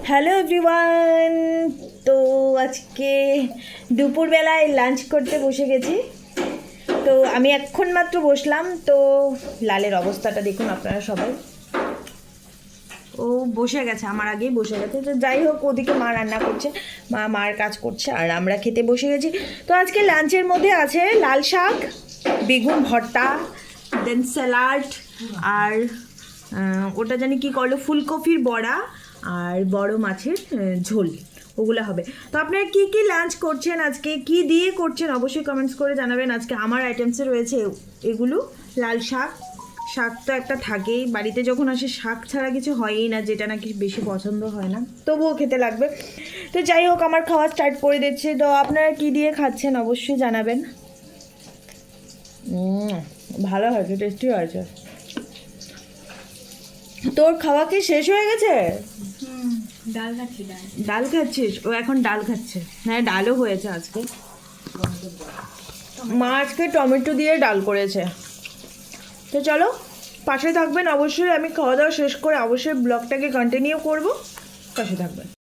Hello everyone. তো আজকে দুপুরবেলায় লাঞ্চ করতে বসে গেছি। তো আমি এখন মাত্র বসলাম। তো লালের অবস্থাটা দেখুন আপনারা সবাই। ও বসে গেছে, আমার আগেই বসে গেছে। তো যাই হোক, ওদিকে মা রান্না করছে, মার কাজ করছে, আর আমরা খেতে বসে গেছি। তো আজকে লাঞ্চের মধ্যে আছে লাল শাক, বেগুন ভর্তা, দেন স্যালাড, আর ওটা জানি কি করলো, ফুলকপির বড়া, আর বড় মাছের ঝোল, ওগুলো হবে। তো আপনারা কি কি লাঞ্চ করছেন, আজকে কি দিয়ে করছেন, অবশ্যই কমেন্টস করে জানাবেন। আজকে আমার আইটেমসে রয়েছে এগুলো। লাল শাক, শাক তো একটা থাকেই বাড়িতে, যখন আসে শাক ছাড়া কিছু হয়ই না, যেটা নাকি বেশি পছন্দ হয় না, তবুও খেতে লাগবে। তো যাই হোক, আমার খাওয়া স্টার্ট করে দিচ্ছি। তো আপনারা কি দিয়ে খাচ্ছেন অবশ্যই জানাবেন। ভালো হয়েছে, টেস্টি হয়েছে। তোর খাওয়া কি শেষ হয়ে গেছে? ডাল খাচ্ছি। ডাল খাচ্ছিস? ও এখন ডাল খাচ্ছে। হ্যাঁ, ডালও হয়েছে আজকে। মা আজকে টমেটো দিয়ে ডাল করেছে। তো চলো, পাশে থাকবেন অবশ্যই। আমি খাওয়া দাওয়া শেষ করে অবশ্যই ব্লগটাকে কন্টিনিউ করব, পাশে থাকবেন।